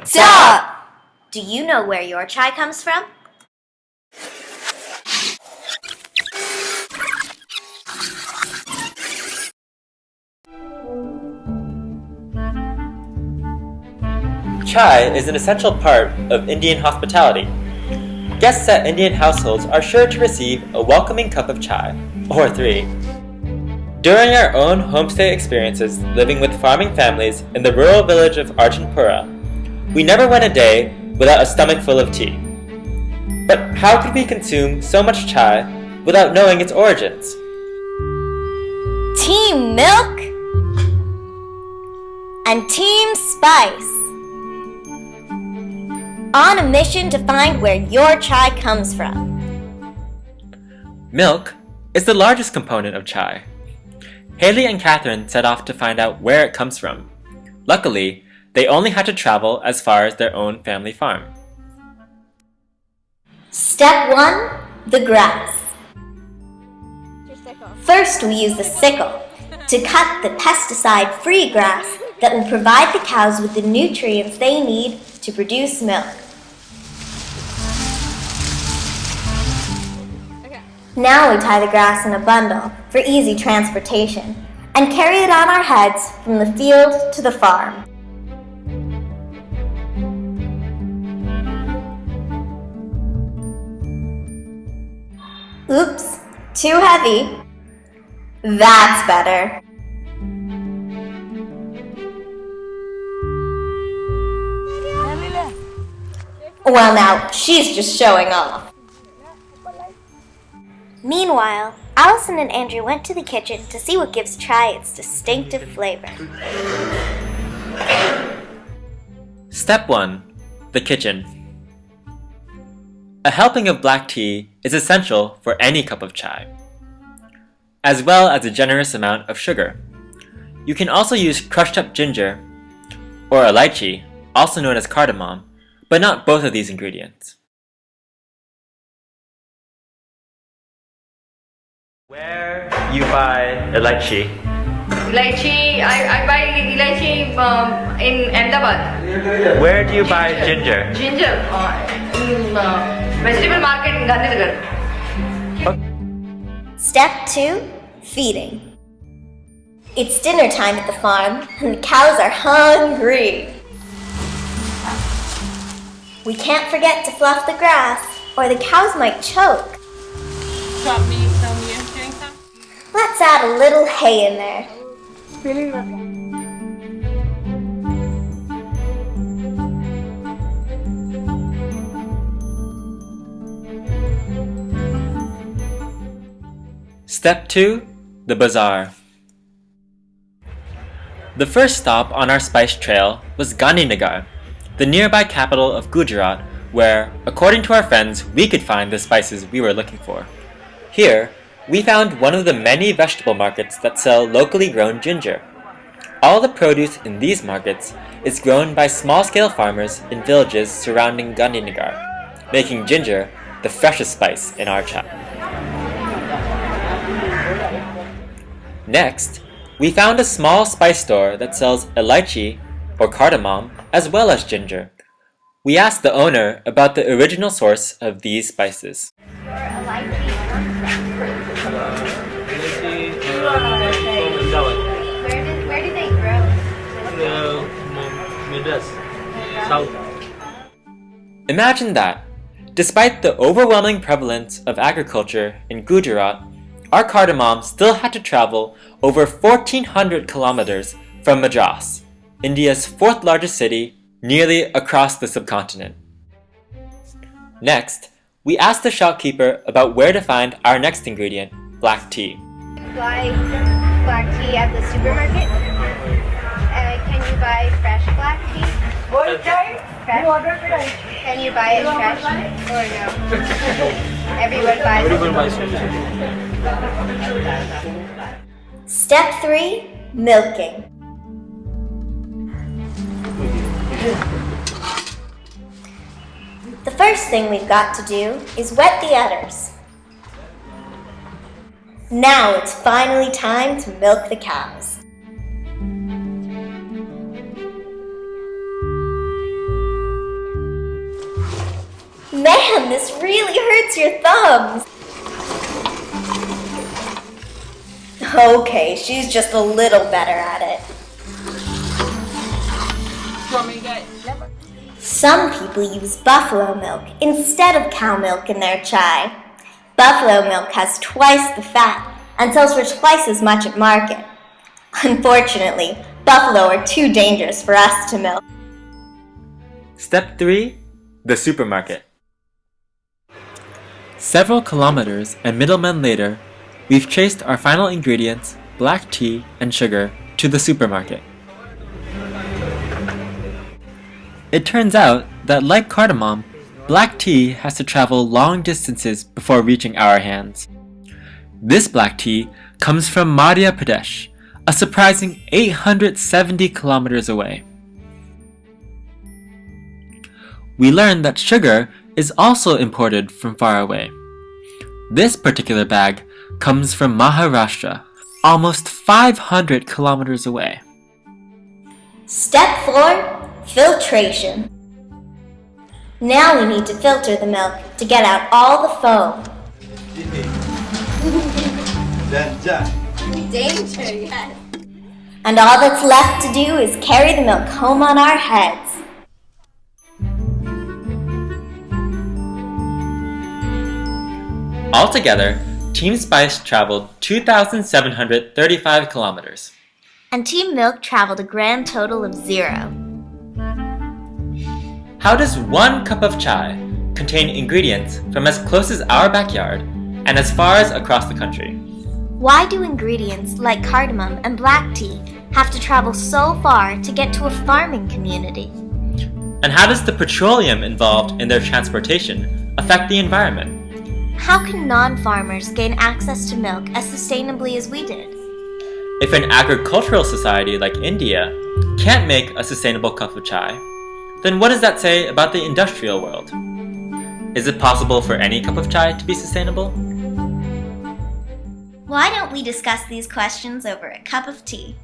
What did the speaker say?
Stop! Do you know where your chai comes from? Chai is an essential part of Indian hospitality. Guests at Indian households are sure to receive a welcoming cup of chai, or three. During our own homestay experiences living with farming families in the rural village of Arjunpura, we never went a day without a stomach full of tea. But how could we consume so much chai without knowing its origins? Team Milk and Team Spice. On a mission to find where your chai comes from. Milk is the largest component of chai. Haley and Catherine set off to find out where it comes from. Luckily, they only had to travel as far as their own family farm. Step 1. The grass. First, we use the sickle to cut the pesticide-free grass that will provide the cows with the nutrients they need to produce milk. Now we tie the grass in a bundle for easy transportation and carry it on our heads from the field to the farm. Oops, too heavy. That's better. Well, now, she's just showing off. Meanwhile, Allison and Andrew went to the kitchen to see what gives chai its distinctive flavor. Step 1. The kitchen. A helping of black tea is essential for any cup of chai, as well as a generous amount of sugar. You can also use crushed up ginger, or elaichi, also known as cardamom, but not both of these ingredients. Where you buy elaichi? Elaichi, I buy elaichi in Ahmedabad. Where do you buy ginger? Ginger in vegetable market in Gandhinagar. Step 2. Feeding. It's dinner time at the farm, and the cows are hungry. We can't forget to fluff the grass, or the cows might choke. Let's add a little hay in there. Step 2. The bazaar. The first stop on our spice trail was Gandhinagar, the nearby capital of Gujarat, where, according to our friends, we could find the spices we were looking for. Here, we found one of the many vegetable markets that sell locally grown ginger. All the produce in these markets is grown by small-scale farmers in villages surrounding Gandhinagar, making ginger the freshest spice in our chai. Next, we found a small spice store that sells elaichi, or cardamom, as well as ginger. We asked the owner about the original source of these spices. Where do they grow? Madras, South. Imagine that. Despite the overwhelming prevalence of agriculture in Gujarat, our cardamom still had to travel over 1,400 kilometers from Madras, India's fourth largest city, nearly across the subcontinent. Next, we asked the shopkeeper about where to find our next ingredient, black tea. Buy black tea at the supermarket? Can you buy fresh black tea? Fresh? Can you buy it fresh or no? Everyone buys fresh. Step 3. Milking. The first thing we've got to do is wet the udders. Now it's finally time to milk the cows. Man, this really hurts your thumbs. Okay, she's just a little better at it. Some people use buffalo milk instead of cow milk in their chai. Buffalo milk has twice the fat and sells for twice as much at market. Unfortunately, buffalo are too dangerous for us to milk. Step 3. The supermarket. Several kilometers and middlemen later, we've traced our final ingredients, black tea and sugar, to the supermarket. It turns out that, like cardamom, black tea has to travel long distances before reaching our hands. This black tea comes from Madhya Pradesh, a surprising 870 kilometers away. We learned that sugar is also imported from far away. This particular bag comes from Maharashtra, almost 500 kilometers away. Step 4. Filtration. Now we need to filter the milk to get out all the foam. Danger, yes. And all that's left to do is carry the milk home on our heads. Altogether, Team Spice traveled 2,735 kilometers. And Team Milk traveled a grand total of 0. How does 1 cup of chai contain ingredients from as close as our backyard and as far as across the country? Why do ingredients like cardamom and black tea have to travel so far to get to a farming community? And how does the petroleum involved in their transportation affect the environment? How can non-farmers gain access to milk as sustainably as we did? If an agricultural society like India can't make a sustainable cup of chai, then what does that say about the industrial world? Is it possible for any cup of chai to be sustainable? Why don't we discuss these questions over a cup of tea?